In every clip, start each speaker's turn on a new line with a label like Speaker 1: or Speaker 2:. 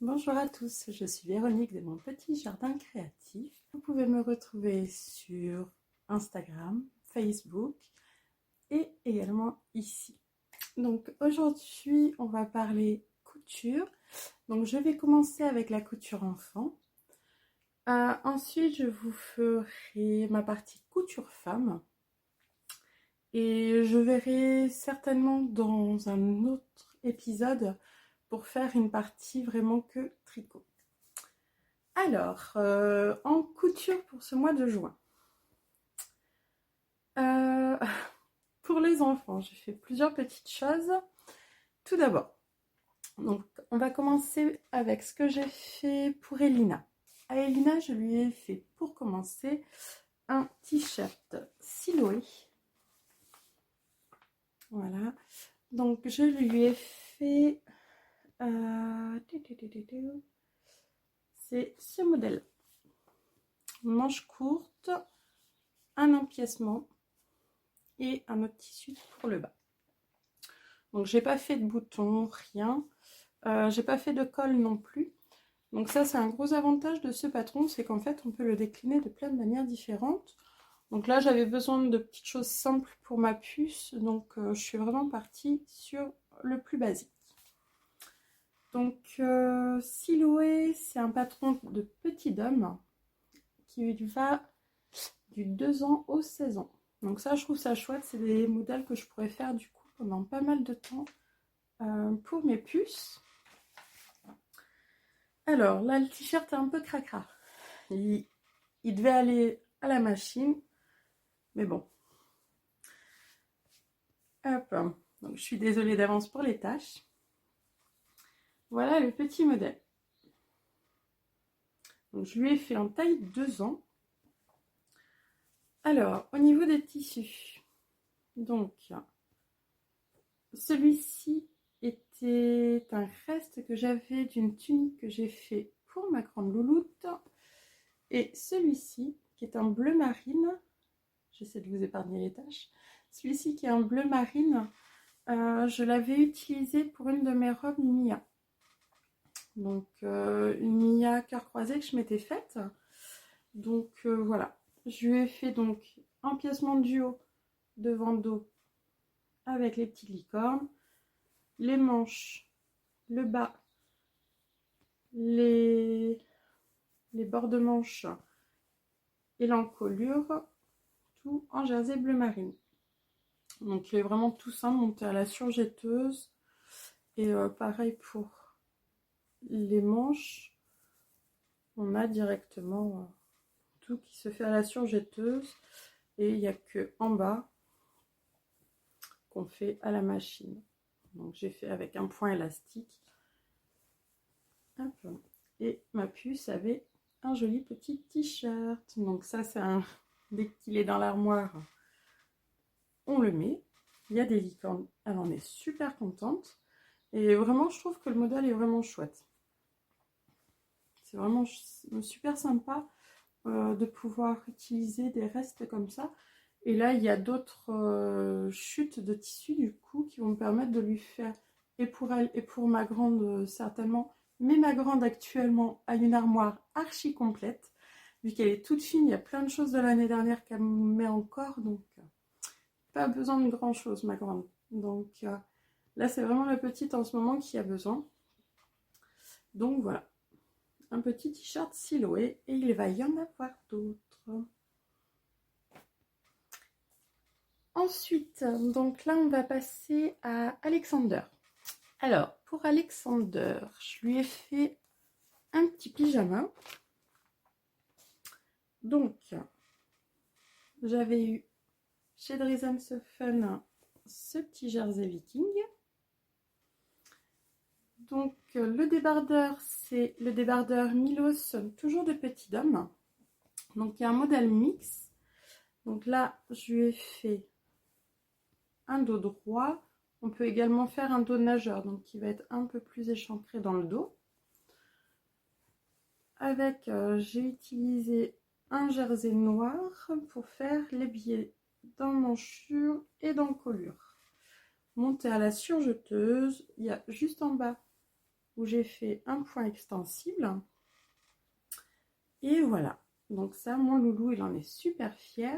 Speaker 1: Bonjour à tous, je suis Véronique de mon petit jardin créatif. Vous pouvez me retrouver sur Instagram, Facebook et également ici. Donc aujourd'hui, on va parler couture. Donc je vais commencer avec la couture enfant. Ensuite, je vous ferai ma partie couture femme. Et je verrai certainement dans un autre épisode pour faire une partie vraiment que tricot. Alors, en couture pour ce mois de juin. Euh, pour les enfants, j'ai fait plusieurs petites choses. Tout d'abord, donc on va commencer avec ce que j'ai fait pour Elina. À Elina, je lui ai fait pour commencer un t-shirt Siloé. Voilà. Donc je lui ai fait c'est ce modèle. Manche courte, un empiècement et un autre tissu pour le bas. Donc j'ai pas fait de boutons, rien. J'ai pas fait de col non plus. Donc ça c'est un gros avantage de ce patron, c'est qu'en fait on peut le décliner de plein de manières différentes. Donc là j'avais besoin de petites choses simples pour ma puce, donc je suis vraiment partie sur le plus basique. Donc Siloé, c'est un patron de petit homme qui va du 2 ans au 16 ans. Donc ça je trouve ça chouette, c'est des modèles que je pourrais faire du coup pendant pas mal de temps pour mes puces. Alors là le t-shirt est un peu cracra. Il devait aller à la machine, mais bon. Hop, donc je suis désolée d'avance pour les tâches. Voilà le petit modèle. Donc je lui ai fait en taille 2 ans. Alors, au niveau des tissus, donc celui-ci était un reste que j'avais d'une tunique que j'ai fait pour ma grande louloute. Et celui-ci, qui est un bleu marine, j'essaie de vous épargner les tâches, celui-ci qui est un bleu marine, je l'avais utilisé pour une de mes robes Mia. Donc une Mia cœur croisé que je m'étais faite. Donc voilà, je lui ai fait donc un piècement du haut devant dos avec les petites licornes, les manches, le bas, les bords de manches et l'encolure, tout en jersey bleu marine. Donc il est vraiment tout simple, monté à la surjetteuse. Et pareil pour les manches, on a directement tout qui se fait à la surjetteuse. Et il n'y a que en bas qu'on fait à la machine. Donc j'ai fait avec un point élastique. Hop. Et ma puce avait un joli petit t-shirt. Donc ça c'est un... Dès qu'il est dans l'armoire, on le met. Il y a des licornes, elle en est super contente. Et vraiment je trouve que le modèle est vraiment chouette. C'est vraiment super sympa de pouvoir utiliser des restes comme ça. Et là, il y a d'autres chutes de tissu du coup qui vont me permettre de lui faire, et pour elle et pour ma grande certainement, mais ma grande actuellement a une armoire archi complète. Vu qu'elle est toute fine, il y a plein de choses de l'année dernière qu'elle met encore, donc pas besoin de grand chose ma grande. Donc là, c'est vraiment la petite en ce moment qui a besoin. Donc voilà. Un petit t-shirt Siloé et il va y en avoir d'autres. Ensuite, donc là on va passer à Alexander. Alors pour Alexander, je lui ai fait un petit pyjama. Donc j'avais eu chez Dries & Fun ce petit jersey viking. Donc le débardeur, c'est le débardeur Milos, toujours de petit homme. Donc il y a un modèle mix. Donc là je lui ai fait un dos droit. On peut également faire un dos nageur, donc qui va être un peu plus échancré dans le dos. Avec, j'ai utilisé un jersey noir pour faire les biais d'emmanchure et d'encolure. Monté à la surjeteuse, il y a juste en bas où j'ai fait un point extensible. Et voilà, donc ça, mon loulou, il en est super fier.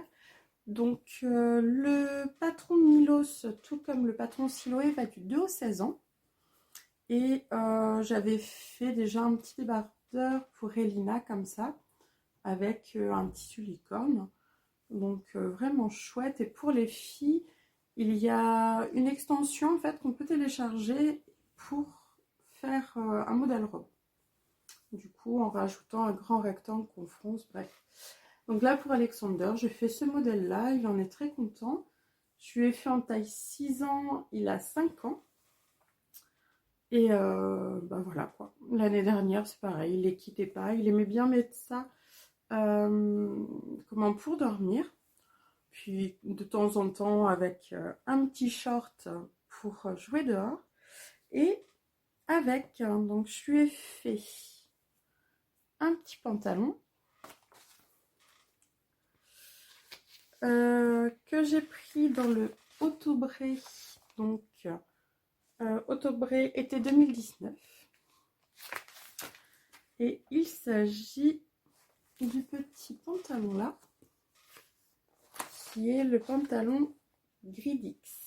Speaker 1: Donc le patron Milos, tout comme le patron Siloé, va du 2 au 16 ans. Et j'avais fait déjà un petit débardeur pour Elina comme ça, avec un tissu licorne. Donc vraiment chouette. Et pour les filles, il y a une extension en fait qu'on peut télécharger pour faire un modèle robe. Du coup, en rajoutant un grand rectangle qu'on fronce, bref. Donc là, pour Alexander, j'ai fait ce modèle-là. Il en est très content. Je lui ai fait en taille 6 ans. Il a 5 ans. Et bah voilà quoi. L'année dernière, c'est pareil. Il les quittait pas. Il aimait bien mettre ça comment, pour dormir. Puis de temps en temps, avec un petit short pour jouer dehors. Et avec, donc je lui ai fait un petit pantalon. Que j'ai pris dans le Autobré, donc Autobré été 2019. Et il s'agit du petit pantalon là, qui est le pantalon Gridix.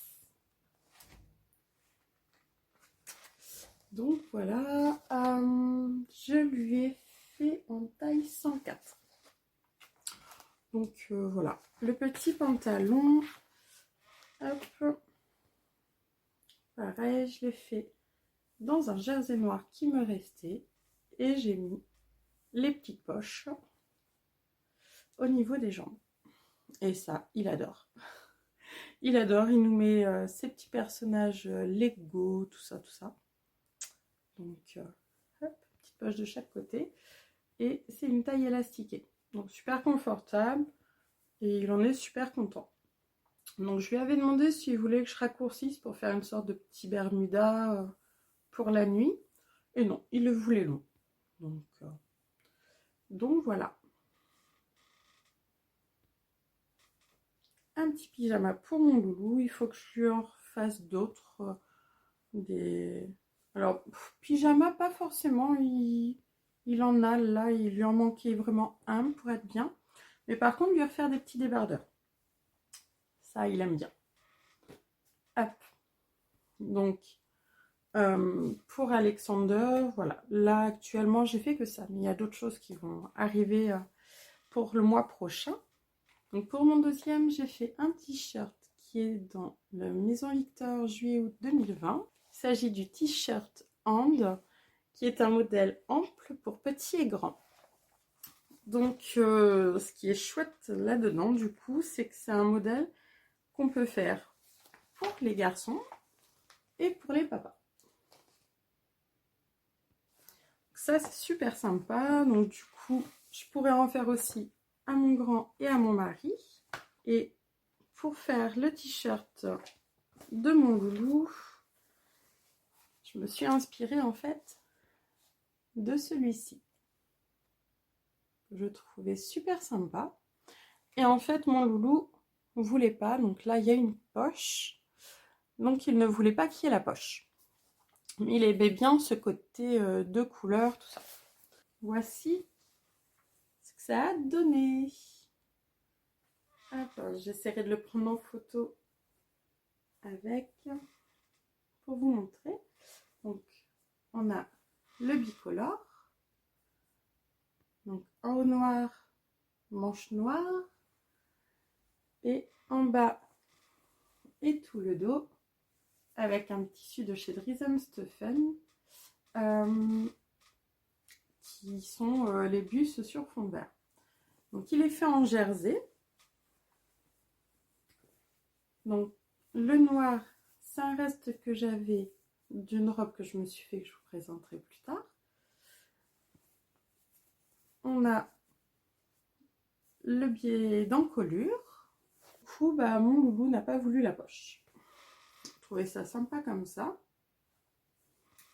Speaker 1: Donc voilà, je lui ai fait en taille 104. Donc voilà, le petit pantalon, hop, pareil, je l'ai fait dans un jersey noir qui me restait et j'ai mis les petites poches au niveau des jambes. Et ça, il adore. Il adore, il nous met ses petits personnages Lego, tout ça, tout ça. Donc, hop, petite poche de chaque côté. Et c'est une taille élastiquée. Donc, super confortable. Et il en est super content. Donc, je lui avais demandé s'il voulait que je raccourcisse pour faire une sorte de petit Bermuda pour la nuit. Et non, il le voulait long. Donc voilà. Un petit pyjama pour mon loulou. Il faut que je lui en refasse d'autres. Alors, pyjama, pas forcément. Il en a là. Il lui en manquait vraiment un pour être bien. Mais par contre, lui refaire des petits débardeurs. Ça, il aime bien. Hop. Donc, pour Alexander, voilà. Là, actuellement, j'ai fait que ça. Mais il y a d'autres choses qui vont arriver pour le mois prochain. Donc, pour mon deuxième, j'ai fait un t-shirt qui est dans le Maison Victor juillet-août 2020. Il s'agit du t-shirt And, qui est un modèle ample pour petits et grands. Donc, ce qui est chouette là-dedans, du coup, c'est que c'est un modèle qu'on peut faire pour les garçons et pour les papas. Ça, c'est super sympa. Donc, du coup, je pourrais en faire aussi à mon grand et à mon mari. Et pour faire le t-shirt de mon loulou, je me suis inspirée en fait de celui-ci. Je trouvais super sympa. Et en fait, mon loulou ne voulait pas. Donc là, il y a une poche. Donc, il ne voulait pas qu'il y ait la poche. Mais il aimait bien ce côté de couleur, tout ça. Voici ce que ça a donné. J'essaierai de le prendre en photo avec pour vous montrer. Donc, on a le bicolore. Donc, en haut noir, manche noire. Et en bas, et tout le dos, avec un tissu de chez Drism Stephen, qui sont les bus sur fond vert. Donc, il est fait en jersey. Donc, le noir, c'est un reste que j'avais d'une robe que je me suis fait, que je vous présenterai plus tard. On a le biais d'encolure. Du coup, bah, mon loulou n'a pas voulu la poche. Je trouvais ça sympa comme ça.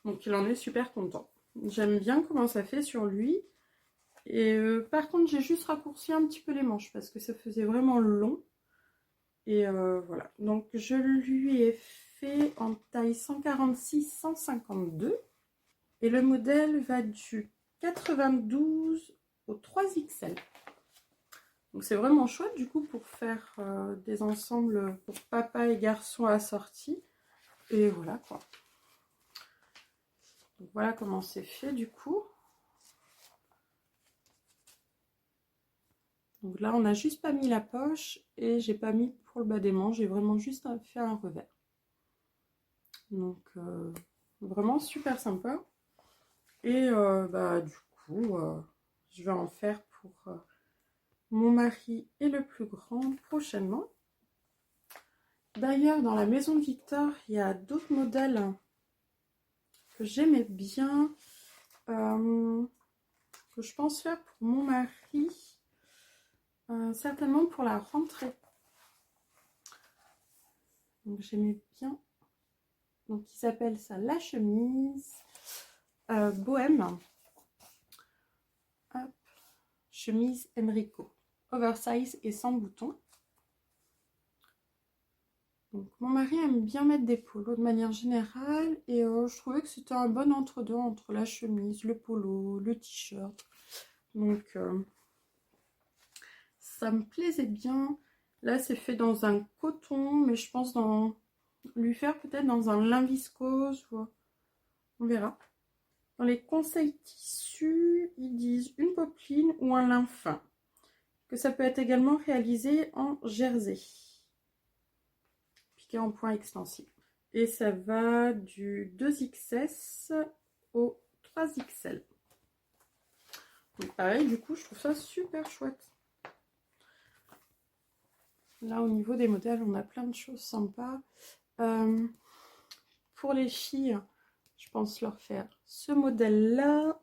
Speaker 1: Donc, il en est super content. J'aime bien comment ça fait sur lui. Et par contre, j'ai juste raccourci un petit peu les manches parce que ça faisait vraiment long. Et voilà. Donc, je lui ai fait en taille 146-152. Et le modèle va du 92 au 3XL. Donc c'est vraiment chouette du coup pour faire des ensembles pour papa et garçon assortis. Et voilà quoi. Donc voilà comment c'est fait du coup. Donc là on n'a juste pas mis la poche et j'ai pas mis pour le bas des manches, j'ai vraiment juste fait un revers. Donc vraiment super sympa. Et du coup je vais en faire pour mon mari et le plus grand prochainement. D'ailleurs, dans la maison de Victor, il y a d'autres modèles que j'aimais bien, que je pense faire pour mon mari, certainement pour la rentrée. Donc j'aimais bien. Donc il s'appelle ça la chemise bohème. Hop. Chemise Enrico, oversize et sans bouton. Donc, mon mari aime bien mettre des polos de manière générale et je trouvais que c'était un bon entre-deux entre la chemise, le polo, le t-shirt. Donc ça me plaisait bien. Là c'est fait dans un coton, mais je pense lui faire peut-être dans un lin viscose. On verra. Dans les conseils tissus, ils disent une popeline ou un lin fin. Que ça peut être également réalisé en jersey. En point extensible. Et ça va du 2XS au 3XL. Donc pareil, du coup, je trouve ça super chouette. Là, au niveau des modèles, on a plein de choses sympas. Pour les filles, je pense leur faire ce modèle-là.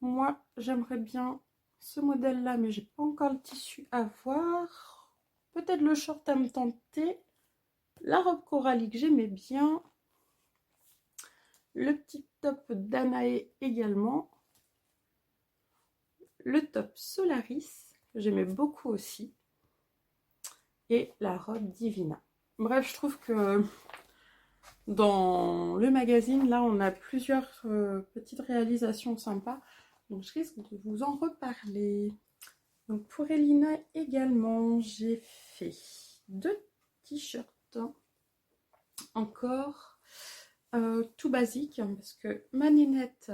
Speaker 1: Moi, j'aimerais bien ce modèle-là, mais j'ai pas encore le tissu à voir. Peut-être le short à me tenter. La robe corallie que j'aimais bien. Le petit top Danae également. Le top Solaris, que j'aimais beaucoup aussi. Et la robe Divina. Bref, je trouve que dans le magazine, là, on a plusieurs petites réalisations sympas. Donc, je risque de vous en reparler. Donc, pour Elina également, j'ai fait 2 t-shirts. Encore tout basique, parce que ma nénette,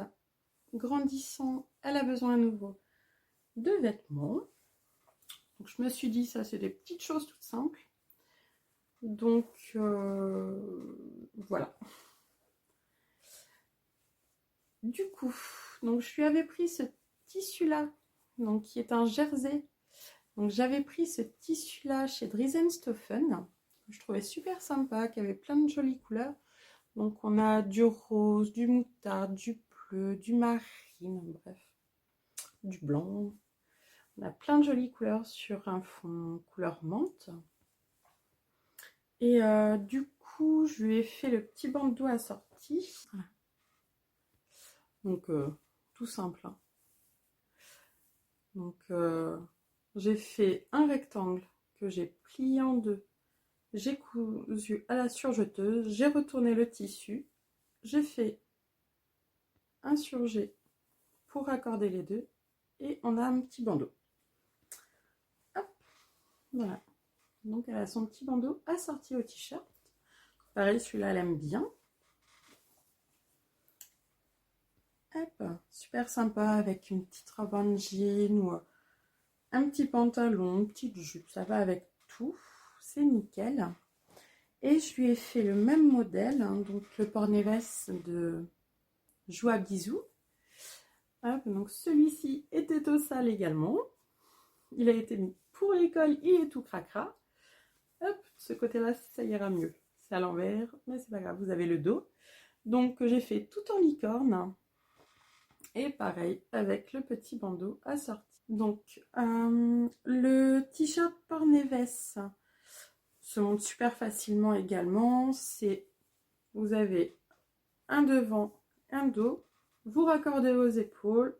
Speaker 1: grandissant, elle a besoin à nouveau de vêtements. Donc, je me suis dit, ça, c'est des petites choses toutes simples. Donc, voilà. Du coup, donc je lui avais pris ce tissu-là, donc qui est un jersey. Donc, j'avais pris ce tissu-là chez Dries&Stoffen. Je trouvais super sympa, qui avait plein de jolies couleurs. Donc, on a du rose, du moutarde, du bleu, du marine, bref, du blanc. On a plein de jolies couleurs sur un fond couleur menthe. Et du coup, je lui ai fait le petit bandeau assorti. Voilà. Donc, tout simple. Hein. Donc, j'ai fait un rectangle que j'ai plié en deux. J'ai cousu à la surjeteuse. J'ai retourné le tissu. J'ai fait un surjet pour raccorder les deux. Et on a un petit bandeau. Hop, voilà. Donc elle a son petit bandeau assorti au t-shirt. Pareil, celui-là, elle aime bien. Hop, super sympa avec une petite robe en jean ou un petit pantalon, une petite jupe. Ça va avec tout. C'est nickel. Et je lui ai fait le même modèle, hein, donc le Porneves de Joie Bisous. Hop, donc celui-ci était au sale également. Il a été mis pour l'école, il est tout cracra. Hop, ce côté-là, ça ira mieux. C'est à l'envers, mais c'est pas grave, vous avez le dos. Donc, j'ai fait tout en licorne. Et pareil, avec le petit bandeau assorti. Donc, le t-shirt Porneves se monte super facilement également. Vous avez un devant, un dos. Vous raccordez vos épaules.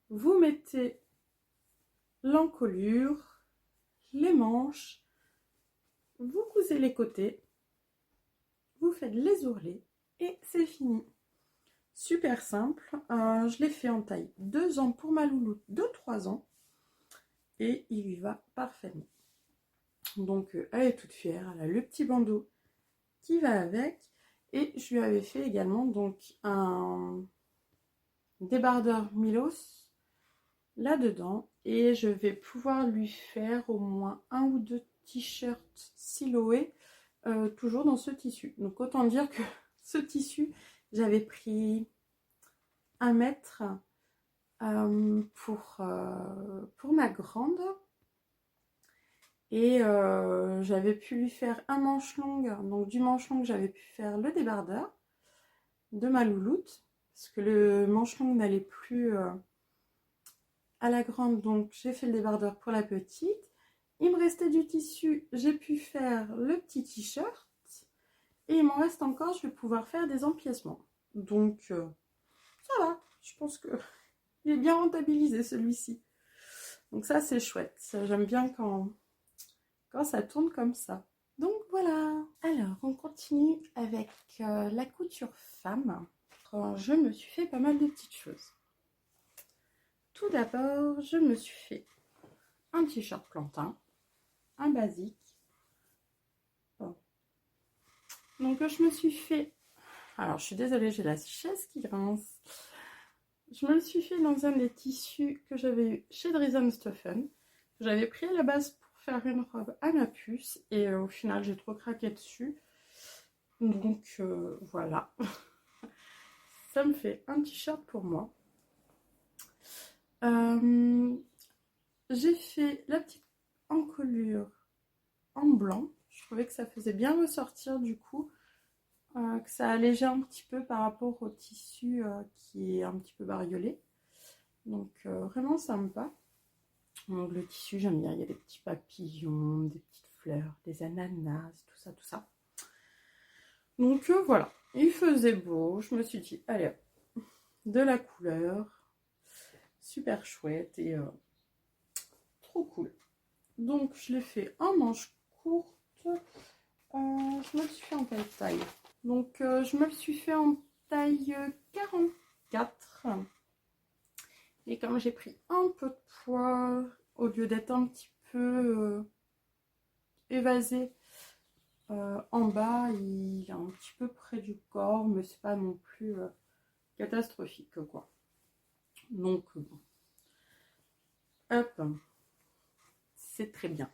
Speaker 1: Vous mettez l'encolure, les manches. Vous cousez les côtés, vous faites les ourlets et c'est fini. Super simple. Je l'ai fait en taille 2 ans pour ma louloute de 3 ans. Et il lui va parfaitement. Donc elle est toute fière. Elle a le petit bandeau qui va avec. Et je lui avais fait également donc un débardeur Milos là-dedans. Et je vais pouvoir lui faire au moins 1 ou 2 t-shirts Siloé, toujours dans ce tissu. Donc autant dire que ce tissu, j'avais pris 1 mètre pour ma grande. Et j'avais pu lui faire un manche longue. Donc du manche long, j'avais pu faire le débardeur de ma louloute. Parce que le manche long n'allait plus à la grande. Donc j'ai fait le débardeur pour la petite. Il me restait du tissu. J'ai pu faire le petit t-shirt. Et il m'en reste encore. Je vais pouvoir faire des empiècements. Donc ça va. Je pense que il est bien rentabilisé celui-ci. Donc ça c'est chouette. J'aime bien quand ça tourne comme ça. Donc voilà. Alors on continue avec la couture femme. Je me suis fait pas mal de petites choses. Tout d'abord, je me suis fait un t-shirt plantain, un basique. Bon. Donc je me suis fait... Alors je suis désolée, j'ai la chaise qui grince. Je me le suis fait dans un des tissus que j'avais eu chez Dries & Stephen. J'avais pris à la base pour faire une robe à ma puce. Et au final, j'ai trop craqué dessus. Donc voilà. Ça me fait un t-shirt pour moi. J'ai fait la petite encolure en blanc. Je trouvais que ça faisait bien ressortir du coup. Que ça allégeait un petit peu par rapport au tissu qui est un petit peu bariolé. Donc vraiment sympa. Donc le tissu j'aime bien, il y a des petits papillons, des petites fleurs, des ananas, tout ça, tout ça. Donc voilà, il faisait beau, je me suis dit allez, de la couleur, super chouette et trop cool. Donc je l'ai fait en manche courte, je me le suis fait en quelle taille? Donc je me le suis fait en taille 44. Et comme j'ai pris un peu de poids, au lieu d'être un petit peu évasé en bas, il est un petit peu près du corps, mais c'est pas non plus catastrophique quoi. Donc bon. Hop, c'est très bien.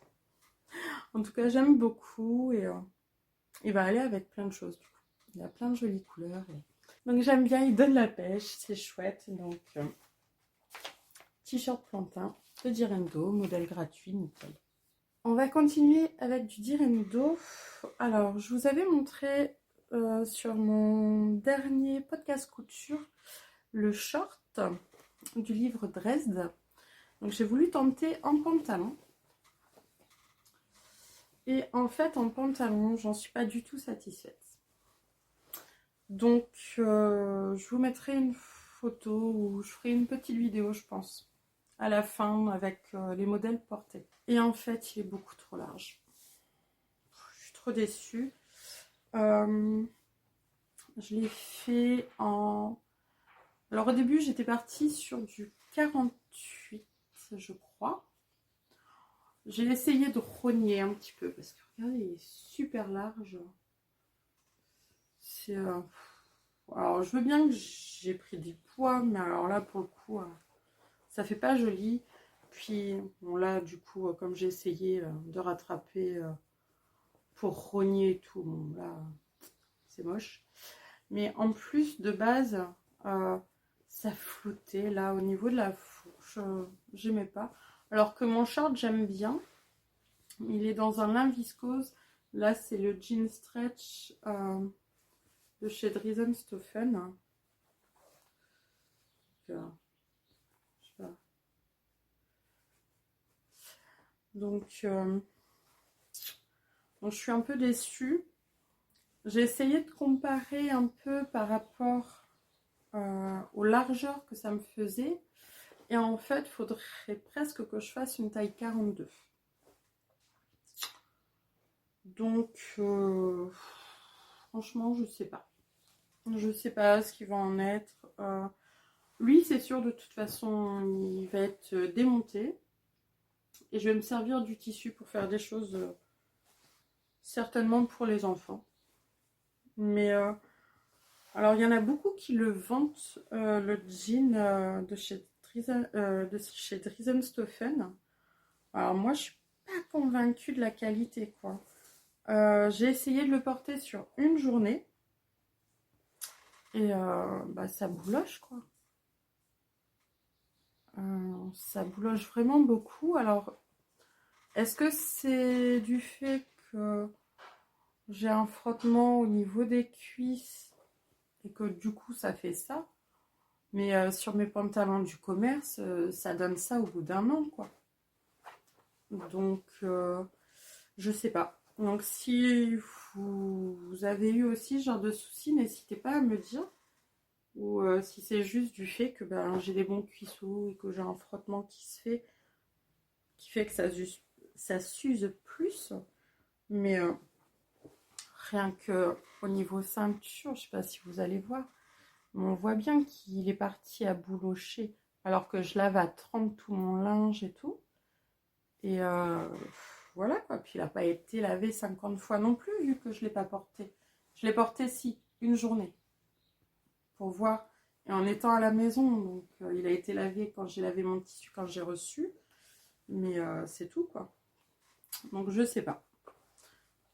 Speaker 1: En tout cas, j'aime beaucoup et il va aller avec plein de choses du coup. Il a plein de jolies couleurs. Donc j'aime bien, il donne la pêche, c'est chouette. Donc t-shirt plantain de Direndo, modèle gratuit, nickel. On va continuer avec du Direndo. Alors, je vous avais montré sur mon dernier podcast couture le short du livre Dresde. Donc, j'ai voulu tenter en pantalon. Et en fait, en pantalon, j'en suis pas du tout satisfaite. Donc, je vous mettrai une photo ou je ferai une petite vidéo, je pense, à la fin avec les modèles portés. Et en fait, il est beaucoup trop large. Je suis trop déçue. Je l'ai fait en... Alors au début, j'étais partie sur du 48, je crois. J'ai essayé de rogner un petit peu parce que regardez, il est super large. C'est... Alors je veux bien que j'ai pris du poids, mais alors là, pour le coup, ça fait pas joli. Puis bon, là, du coup, comme j'ai essayé de rattraper pour rogner et tout, bon, là, c'est moche. Mais en plus, de base, ça flottait là au niveau de la fourche. J'aimais pas. Alors que mon short, j'aime bien. Il est dans un lin viscose. Là, c'est le jean stretch de chez Dries & Stephen. Donc, je suis un peu déçue. J'ai essayé de comparer un peu par rapport aux largeurs que ça me faisait. Et en fait, il faudrait presque que je fasse une taille 42. Donc, franchement, je sais pas. Je sais pas ce qu'il va en être. Lui, c'est sûr, de toute façon, il va être démonté. Et je vais me servir du tissu pour faire des choses, certainement pour les enfants. Mais, alors, il y en a beaucoup qui le vantent, le jean de chez Drisenstoffen. Alors, moi, je suis pas convaincue de la qualité, quoi. J'ai essayé de le porter sur une journée. Et bah, ça bouloche, quoi. Ça bouloche vraiment beaucoup. Alors, est-ce que c'est du fait que j'ai un frottement au niveau des cuisses et que du coup ça fait ça? Mais sur mes pantalons du commerce, ça donne ça au bout d'un an, quoi. Donc, je sais pas. Donc, si vous avez eu aussi ce genre de soucis, n'hésitez pas à me dire. Ou si c'est juste du fait que ben, j'ai des bons cuissots et que j'ai un frottement qui fait que ça s'use plus. Mais rien que au niveau ceinture, je sais pas si vous allez voir, mais on voit bien qu'il est parti à boulocher alors que je lave à 30 tout mon linge et tout. Et voilà quoi. Puis il n'a pas été lavé 50 fois non plus vu que je ne l'ai pas porté. Je l'ai porté si, une journée pour voir. Et en étant à la maison, donc il a été lavé quand j'ai lavé mon tissu, quand j'ai reçu. Mais c'est tout quoi. Donc je sais pas.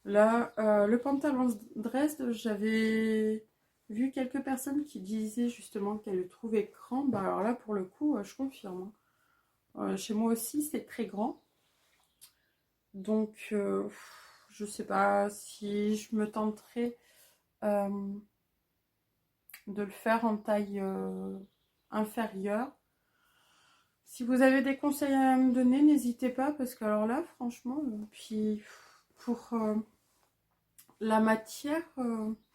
Speaker 1: Là, le pantalon Dresde, j'avais vu quelques personnes qui disaient justement qu'elles le trouvaient grand. Bah alors là, pour le coup, je confirme. Chez moi aussi, c'est très grand. Donc, je sais pas si je me tenterai euh, de le faire en taille inférieure. Si vous avez des conseils à me donner, n'hésitez pas, parce que alors là, franchement, puis pour la matière,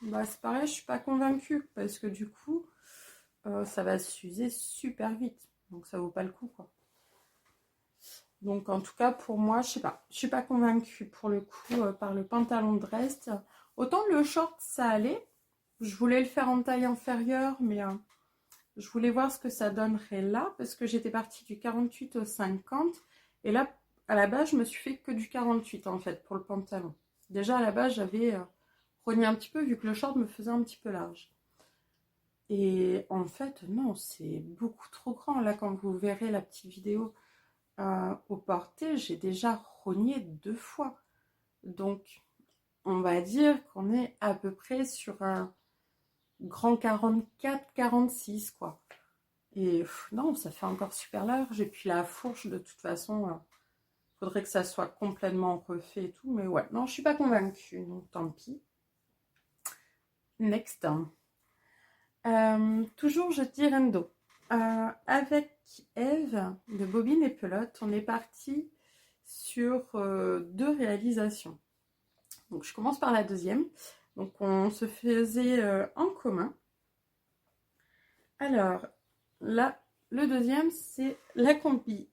Speaker 1: bah, c'est pareil, je suis pas convaincue, parce que du coup, ça va s'user super vite. Donc ça vaut pas le coup, quoi. Donc en tout cas, pour moi, je sais pas. Je suis pas convaincue pour le coup par le pantalon de Dresde. Autant le short, ça allait. Je voulais le faire en taille inférieure, mais je voulais voir ce que ça donnerait là, parce que j'étais partie du 48 au 50. Et là, à la base, je me suis fait que du 48 en fait pour le pantalon. Déjà à la base, j'avais rogné un petit peu vu que le short me faisait un petit peu large. Et en fait, non, c'est beaucoup trop grand. Là, quand vous verrez la petite vidéo au porté, j'ai déjà rogné 2 fois. Donc, on va dire qu'on est à peu près sur un grand 44-46, quoi. Et non, ça fait encore super large. Et puis la fourche, de toute façon, faudrait que ça soit complètement refait et tout. Mais ouais, non, je suis pas convaincue, donc tant pis. Next. Toujours je dis Rendo. Avec Eve de Bobine et Pelote, on est parti sur 2 réalisations. Donc je commence par la deuxième. Donc on se faisait en commun. Alors là, le deuxième, c'est la combi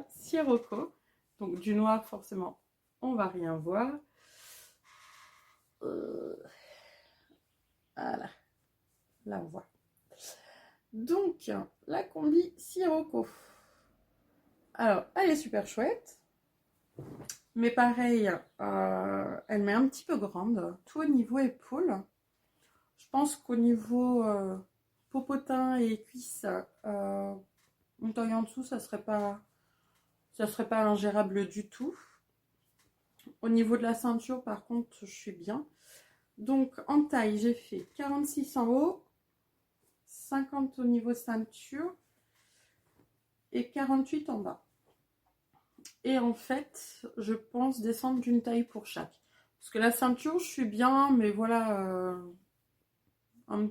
Speaker 1: Sirocco. Donc du noir, forcément, on va rien voir. Voilà, là on voit. Donc la combi Sirocco. Alors, elle est super chouette. Mais pareil, elle m'est un petit peu grande, tout au niveau épaule. Je pense qu'au niveau popotin et cuisses, une taille en dessous, ça serait pas ingérable du tout. Au niveau de la ceinture, par contre, je suis bien. Donc, en taille, j'ai fait 46 en haut, 50 au niveau ceinture et 48 en bas. Et en fait, je pense descendre d'une taille pour chaque. Parce que la ceinture, je suis bien, mais voilà, un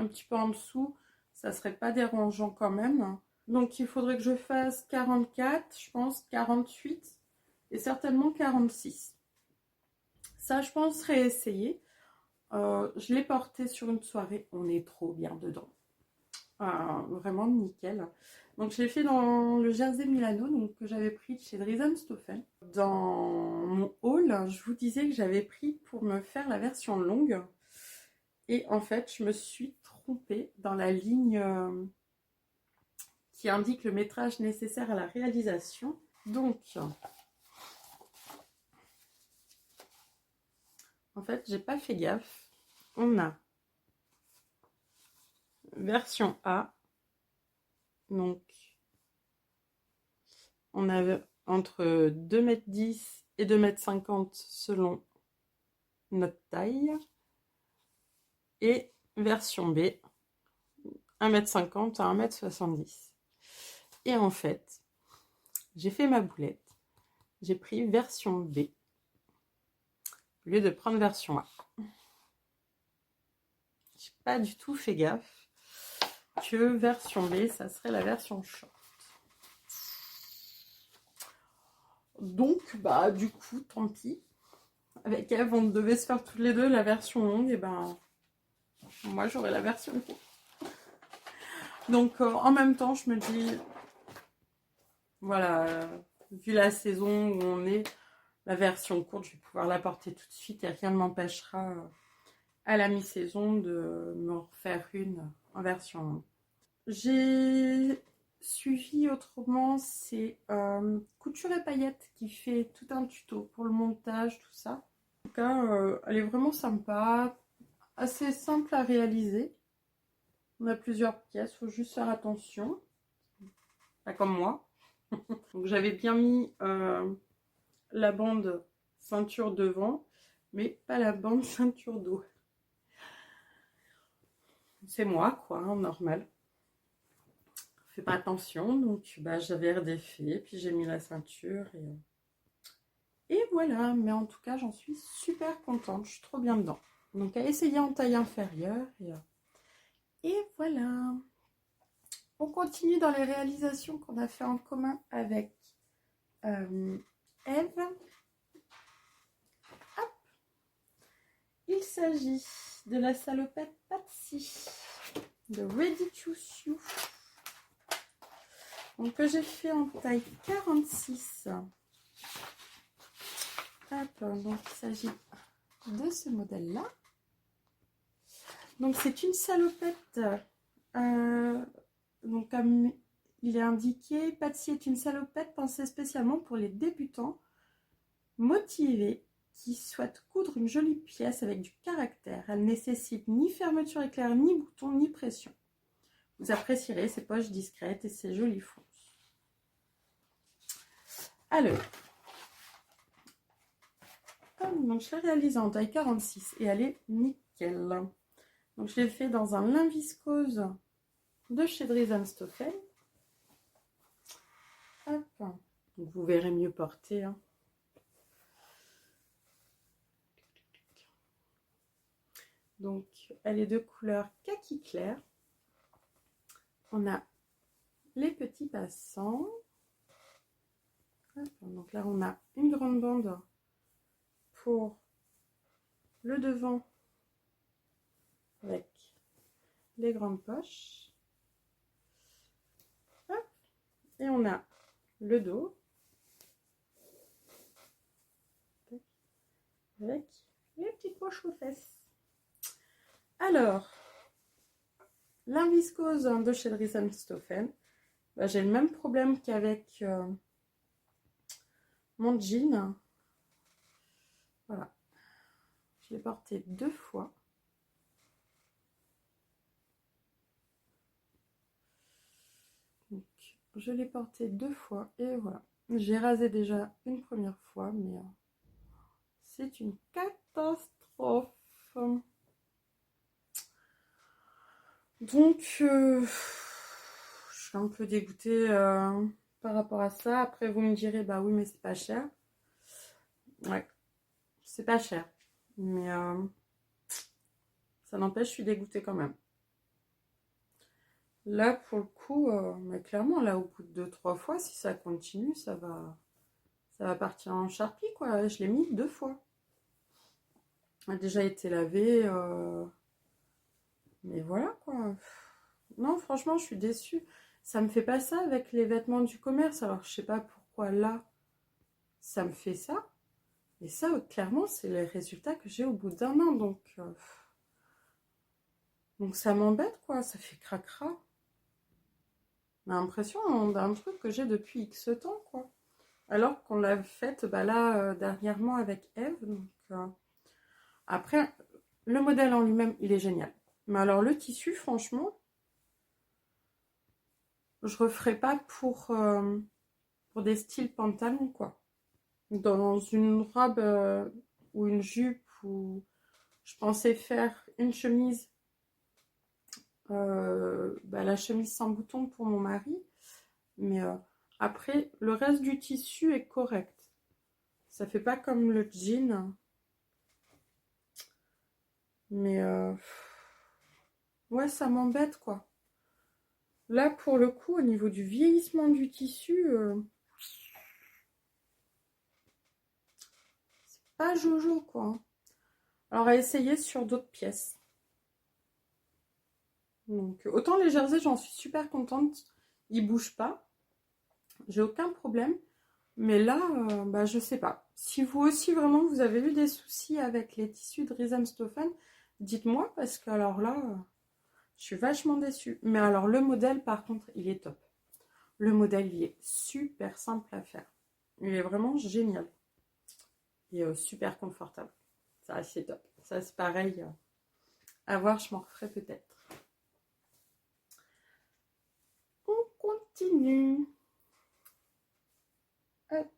Speaker 1: petit peu en dessous, ça serait pas dérangeant quand même. Donc il faudrait que je fasse 44, je pense 48 et certainement 46. Ça, je pense réessayer. Je l'ai porté sur une soirée, on est trop bien dedans. Vraiment nickel. Donc je l'ai fait dans le jersey Milano, donc, que j'avais pris chez Drisenstoffen. Dans mon haul, je vous disais que j'avais pris pour me faire la version longue. Et en fait, je me suis trompée dans la ligne qui indique le métrage nécessaire à la réalisation. Donc, en fait, j'ai pas fait gaffe. On a version A. Donc, on a entre 2,10 m et 2,50 m selon notre taille. Et version B, 1,50 m à 1,70 m. Et en fait, j'ai fait ma boulette. J'ai pris version B au lieu de prendre version A. J'ai pas du tout fait gaffe que version B, ça serait la version short. Donc, bah, du coup, tant pis. Avec Eve, on devait se faire toutes les deux la version longue, et ben, moi, j'aurais la version courte. Donc, en même temps, je me dis, voilà, vu la saison où on est, la version courte, je vais pouvoir la porter tout de suite et rien ne m'empêchera à la mi-saison de me refaire une en version longue. J'ai suivi autrement, c'est Couture et Paillettes qui fait tout un tuto pour le montage, tout ça. En tout cas, elle est vraiment sympa, assez simple à réaliser. On a plusieurs pièces, il faut juste faire attention. Pas comme moi. Donc j'avais bien mis la bande ceinture devant, mais pas la bande ceinture dos. C'est moi, quoi, hein, normal. Fais pas attention, donc bah, j'avais redéfait, puis j'ai mis la ceinture et voilà. Mais en tout cas, j'en suis super contente, je suis trop bien dedans. Donc à essayer en taille inférieure et voilà. On continue dans les réalisations qu'on a fait en commun avec Eve. Hop. Il s'agit de la salopette Patsy de Ready to Sew. Donc que j'ai fait en taille 46. Hop, donc il s'agit de ce modèle là. Donc c'est une salopette, donc comme il est indiqué, Patsy est une salopette pensée spécialement pour les débutants motivés qui souhaitent coudre une jolie pièce avec du caractère. Elle nécessite ni fermeture éclair, ni bouton, ni pression. Vous apprécierez ses poches discrètes et ses jolies fonces. Alors, donc je l'ai réalisée en taille 46 et elle est nickel. Donc je l'ai fait dans un lin viscose de chez Dries & Stoffel. Hop. Donc vous verrez mieux porter. Hein. Donc elle est de couleur kaki clair. On a les petits passants. Hop. Donc là on a une grande bande pour le devant avec les grandes poches. Hop. Et on a le dos avec les petites poches aux fesses. Alors, lin viscose de chez Dries & Stoffel, bah, j'ai le même problème qu'avec mon jean. Voilà, je l'ai porté 2 fois. Donc, je l'ai porté 2 fois et voilà. J'ai rasé déjà une première fois, mais c'est une catastrophe. Donc, je suis un peu dégoûtée par rapport à ça. Après, vous me direz, bah oui, mais c'est pas cher. Ouais, c'est pas cher. Mais ça n'empêche, je suis dégoûtée quand même. Là, pour le coup, mais clairement, là, au bout de 2-3 fois, si ça continue, ça va partir en charpie, quoi. Je l'ai mis 2 fois. Elle a déjà été lavée. Mais voilà, quoi. Non, franchement, je suis déçue. Ça me fait pas ça avec les vêtements du commerce. Alors, je sais pas pourquoi là, ça me fait ça. Et ça, clairement, c'est les résultats que j'ai au bout d'1 an. Donc, Donc ça m'embête quoi, ça fait cracra. On a l'impression d'un truc que j'ai depuis X temps quoi. Alors qu'on l'a faite bah là dernièrement avec Eve. Donc, après, le modèle en lui-même, il est génial. Mais alors le tissu, franchement, je referai pas pour des styles pantalons quoi. Dans une robe ou une jupe ou je pensais faire une chemise, bah, la chemise sans bouton pour mon mari, mais après le reste du tissu est correct. Ça fait pas comme le jean, mais ouais, ça m'embête quoi. Là pour le coup, au niveau du vieillissement du tissu, c'est pas jojo quoi. Alors à essayer sur d'autres pièces. Donc autant les jerseys, j'en suis super contente, ils bougent pas, j'ai aucun problème. Mais là, bah, je sais pas. Si vous aussi vraiment vous avez eu des soucis avec les tissus de Riesenstoffen, dites-moi parce que alors là, je suis vachement déçue. Mais alors le modèle par contre, il est top. Le modèle, il est super simple à faire. Il est vraiment génial. Et super confortable. Ça, c'est top. Ça, c'est pareil. À voir, je m'en referai peut-être. On continue. Hop.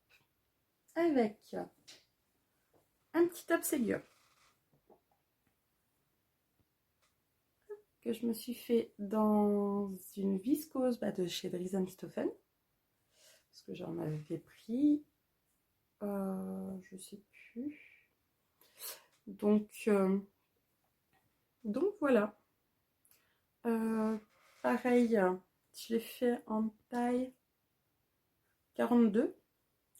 Speaker 1: Avec un petit top Ségur que je me suis fait dans une viscose bah, de chez Riesenstoffen. Parce que j'en avais pris. Je sais plus. Donc voilà. Pareil, je l'ai fait en taille 42.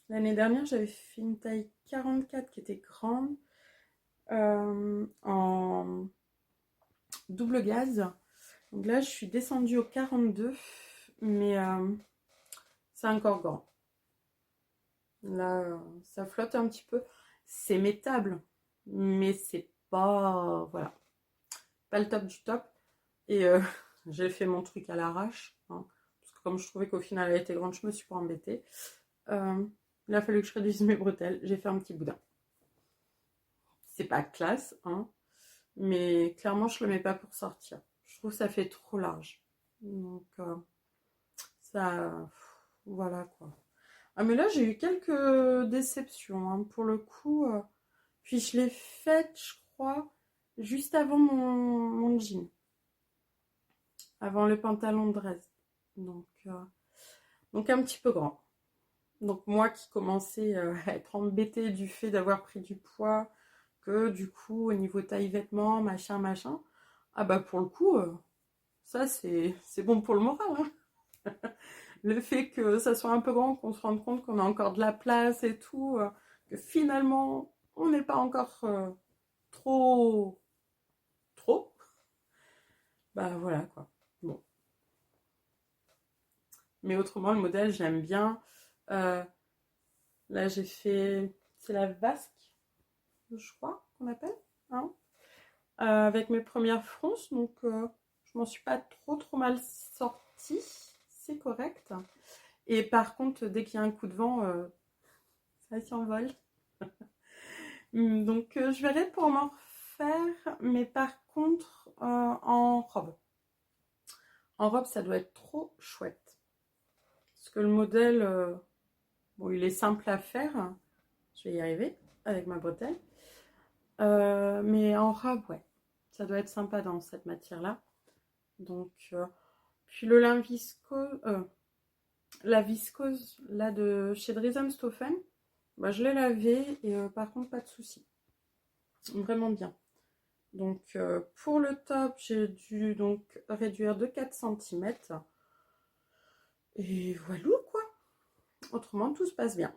Speaker 1: L'année dernière, j'avais fait une taille 44 qui était grande. En double gaz. Donc là, je suis descendue au 42. Mais c'est encore grand. Là, ça flotte un petit peu. C'est métable, mais c'est pas, voilà, pas le top du top. Et j'ai fait mon truc à l'arrache, hein, parce que comme je trouvais qu'au final elle était grande, je me suis pas embêtée. Il a fallu que je réduise mes bretelles. J'ai fait un petit boudin. C'est pas classe, hein, mais clairement je le mets pas pour sortir. Je trouve que ça fait trop large. Donc ça, voilà quoi. Ah mais là j'ai eu quelques déceptions hein, pour le coup. Puis je l'ai faite, je crois, juste avant mon jean, avant le pantalon de Dresde. Donc un petit peu grand. Donc moi qui commençais à être embêtée du fait d'avoir pris du poids, que du coup au niveau taille vêtements, machin, ah bah pour le coup, ça c'est bon pour le moral. Hein. Le fait que ça soit un peu grand, qu'on se rende compte qu'on a encore de la place et tout, que finalement on n'est pas encore trop, trop, bah voilà quoi. Bon. Mais autrement, le modèle, j'aime bien. Euh, Là, j'ai fait, c'est la vasque, je crois qu'on appelle, hein, avec mes premières fronces, donc je m'en suis pas trop mal sortie, c'est correct. Et par contre, dès qu'il y a un coup de vent, ça s'envole. Donc je verrai pour m'en refaire, mais par contre en robe. En robe, ça doit être trop chouette. Parce que le modèle, bon, il est simple à faire. Je vais y arriver avec ma bretelle. Mais en robe, ouais. Ça doit être sympa dans cette matière-là. Donc, puis le lin viscose, la viscose là de chez Riesenstoffen, bah, je l'ai lavé et par contre pas de souci. Vraiment bien. Donc pour le top, j'ai dû donc réduire de 4 cm. Et voilà quoi. Autrement, tout se passe bien.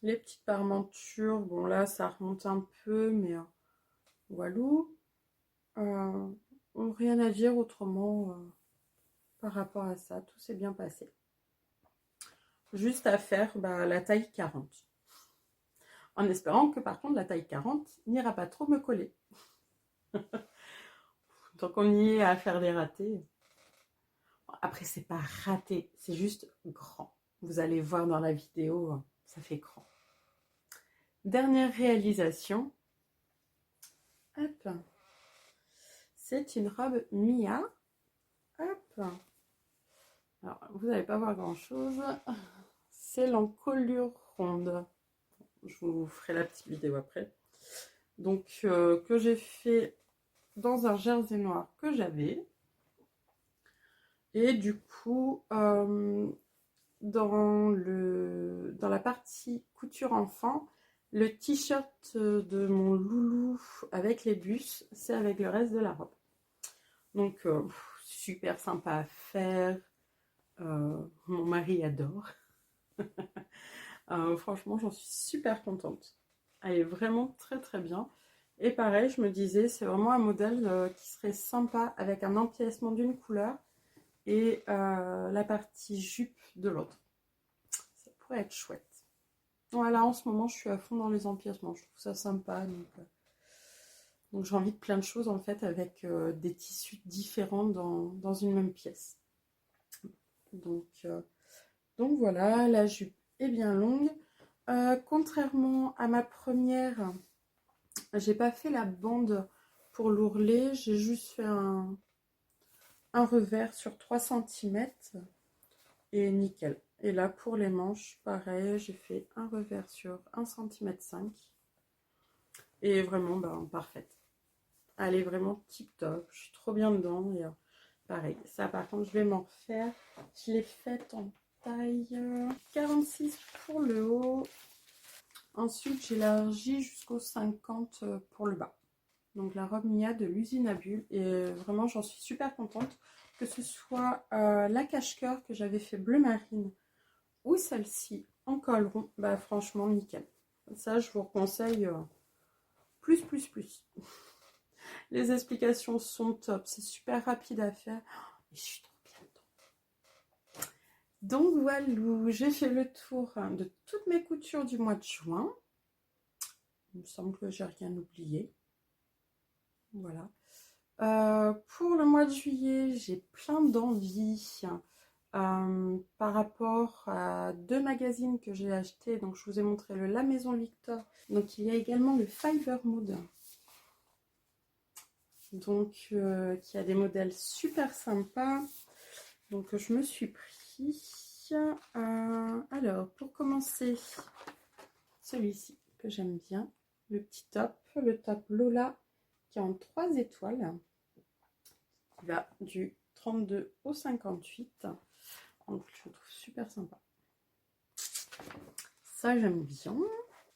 Speaker 1: Les petites parmentures, bon là ça remonte un peu, mais voilà. Rien à dire autrement par rapport à ça. Tout s'est bien passé. Juste à faire bah, la taille 40. En espérant que par contre la taille 40 n'ira pas trop me coller. Tant qu'on y est à faire des ratés. Après, c'est pas raté, c'est juste grand. Vous allez voir dans la vidéo, ça fait grand. Dernière réalisation. Hop. C'est une robe Mia. Hop. Alors, vous n'allez pas voir grand-chose. C'est l'encolure ronde. Je vous ferai la petite vidéo après. Donc, que j'ai fait dans un jersey noir que j'avais. Et du coup, dans la partie couture enfant, le t-shirt de mon loulou avec les bus, c'est avec le reste de la robe. Donc, super sympa à faire. Mon mari adore. Franchement, j'en suis super contente. Elle est vraiment très très bien. Et pareil, je me disais, c'est vraiment un modèle qui serait sympa avec un empiècement d'une couleur et la partie jupe de l'autre. Ça pourrait être chouette. Voilà, en ce moment, je suis à fond dans les empiècements. Je trouve ça sympa. Donc j'ai envie de plein de choses en fait avec des tissus différents dans une même pièce. Donc voilà, la jupe est bien longue. Contrairement à ma première, j'ai pas fait la bande pour l'ourlet. J'ai juste fait un revers sur 3 cm et nickel. Et là pour les manches, pareil, j'ai fait un revers sur 1,5 cm et vraiment parfaite. Elle est vraiment tip top, je suis trop bien dedans. Et pareil, ça par contre je vais m'en refaire. Je l'ai faite en taille 46 pour le haut. Ensuite j'élargis jusqu'au 50 pour le bas. Donc la robe Mia de l'usine à bulles. Et vraiment j'en suis super contente. Que ce soit la cache-cœur que j'avais fait bleu marine ou celle-ci en col rond, bah franchement nickel. Ça je vous conseille plus. Les explications sont top, c'est super rapide à faire. Et je suis trop bien dedans. Donc voilà, j'ai fait le tour de toutes mes coutures du mois de juin. Il me semble que j'ai rien oublié. Voilà. Pour le mois de juillet, j'ai plein d'envie par rapport à 2 magazines que j'ai achetés. Donc je vous ai montré le La Maison Victor. Donc il y a également le Fiber Mode. Donc qui a des modèles super sympas. Donc je me suis pris alors pour commencer celui-ci que j'aime bien, le petit top, le top Lola qui est en 3 étoiles, qui va du 32 au 58. Donc je le trouve super sympa, ça j'aime bien.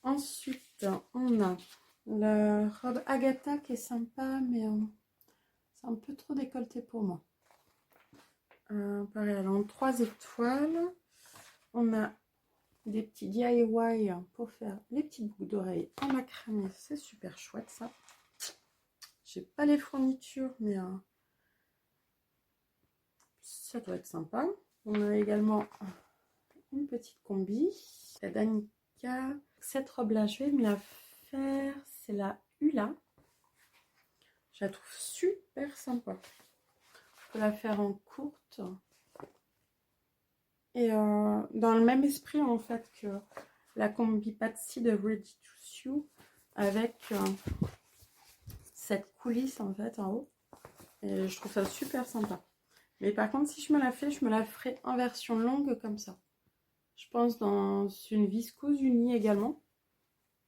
Speaker 1: Ensuite on a la robe Agatha qui est sympa, mais c'est un peu trop décolleté pour moi. Pareil, elle est en 3 étoiles. On a des petits DIY pour faire les petites boucles d'oreilles en macramé. C'est super chouette ça. J'ai pas les fournitures, mais ça doit être sympa. On a également une petite combi. La Danica. Cette robe-là, je vais me la faire. C'est la Hula. Je la trouve super sympa. Je peux la faire en courte. Et dans le même esprit en fait que la combi Patsy de Ready to Sew, avec cette coulisse en fait en haut. Et je trouve ça super sympa. Mais par contre, si je me la fais, je me la ferai en version longue comme ça. Je pense dans une viscose unie également.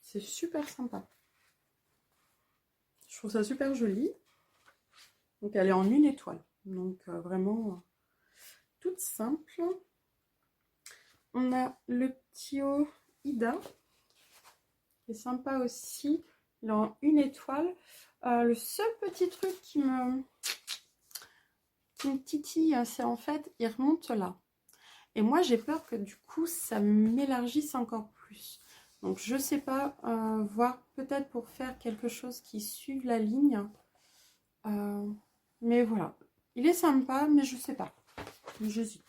Speaker 1: C'est super sympa. Je trouve ça super joli. Donc elle est en 1 étoile. Donc vraiment toute simple. On a le petit haut Ida, qui est sympa aussi. Il est en 1 étoile. Le seul petit truc qui me titille, c'est en fait, il remonte là. Et moi, j'ai peur que du coup, ça m'élargisse encore plus. Donc, je sais pas, voir peut-être pour faire quelque chose qui suive la ligne. Mais voilà. Il est sympa, mais je sais pas. J'hésite.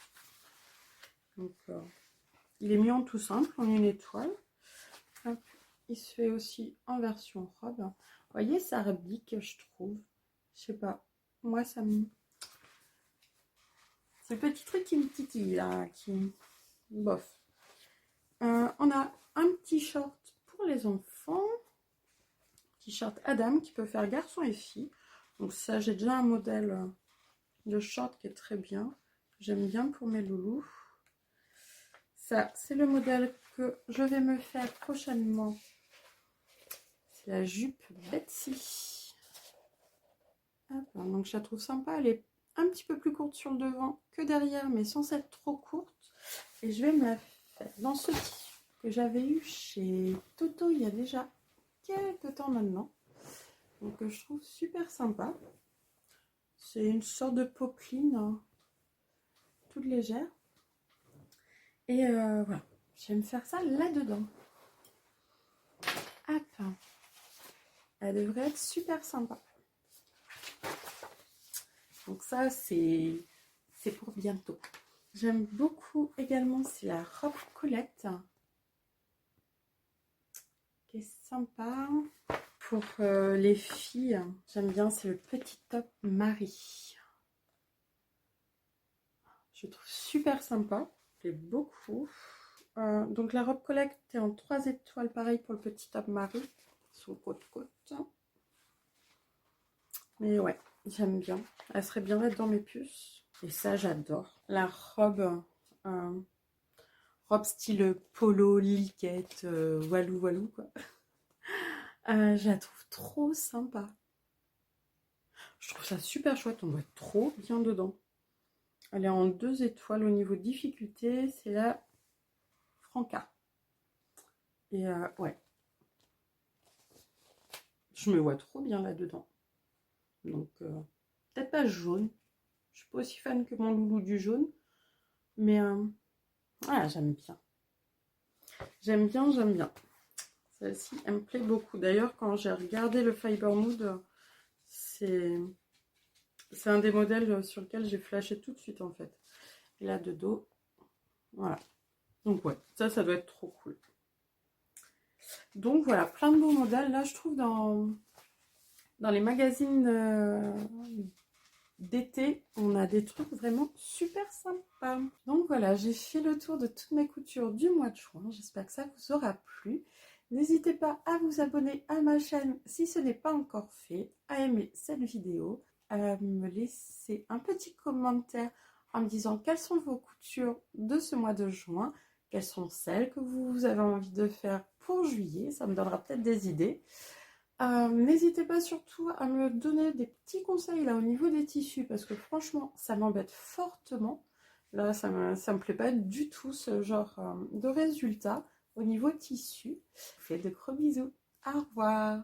Speaker 1: Donc, il est mis en tout simple, en 1 étoile. Hop. Il se fait aussi en version robe. Vous voyez, ça rebique, je trouve. Je sais pas. moi ça me... C'est le petit truc qui me titille là, qui... Bof. On a un petit short pour les enfants. T-shirt Adam qui peut faire garçon et fille. Donc ça, j'ai déjà un modèle de short qui est très bien. J'aime bien pour mes loulous. Ça, c'est le modèle que je vais me faire prochainement. C'est la jupe Betsy. Hop, donc je la trouve sympa. Elle est un petit peu plus courte sur le devant que derrière, mais sans être trop courte. Et je vais me la faire dans ce tissu que j'avais eu chez Toto il y a déjà quelques temps maintenant. Donc je trouve super sympa. C'est une sorte de popeline toute légère. Et voilà, je vais me faire ça là-dedans. Hop. Elle devrait être super sympa. Donc ça, c'est pour bientôt. J'aime beaucoup également, c'est la robe Colette. Qui est sympa. Pour les filles, j'aime bien, c'est le petit top Marie. Je trouve super sympa. J'aime beaucoup. Donc la robe Colette est en 3 étoiles, pareil pour le petit top Marie. Son côte-côte. Mais ouais, j'aime bien. Elle serait bien là dans mes puces. Et ça, j'adore. La robe, robe style polo, liquette, walou walou quoi. Je la trouve trop sympa. Je trouve ça super chouette. On voit trop bien dedans. Elle est en 2 étoiles au niveau de difficulté. C'est la Franca. Et ouais. Je me vois trop bien là-dedans. Donc, peut-être pas jaune. Je suis pas aussi fan que mon loulou du jaune. Mais voilà, j'aime bien. J'aime bien, j'aime bien. Celle-ci, elle me plaît beaucoup. D'ailleurs, quand j'ai regardé le Fiber Mood, c'est un des modèles sur lequel j'ai flashé tout de suite en fait. Et là de dos, voilà. Donc ouais, ça doit être trop cool. Donc voilà, plein de beaux modèles. Là, je trouve dans les magazines d'été, on a des trucs vraiment super sympas. Donc voilà, j'ai fait le tour de toutes mes coutures du mois de juin. J'espère que ça vous aura plu. N'hésitez pas à vous abonner à ma chaîne si ce n'est pas encore fait, à aimer cette vidéo, à me laisser un petit commentaire en me disant quelles sont vos coutures de ce mois de juin, quelles sont celles que vous avez envie de faire pour juillet, ça me donnera peut-être des idées. N'hésitez pas surtout à me donner des petits conseils là au niveau des tissus parce que franchement ça m'embête fortement. Là ça me plaît pas du tout ce genre de résultat au niveau tissu. Je vous fais de gros bisous. Au revoir.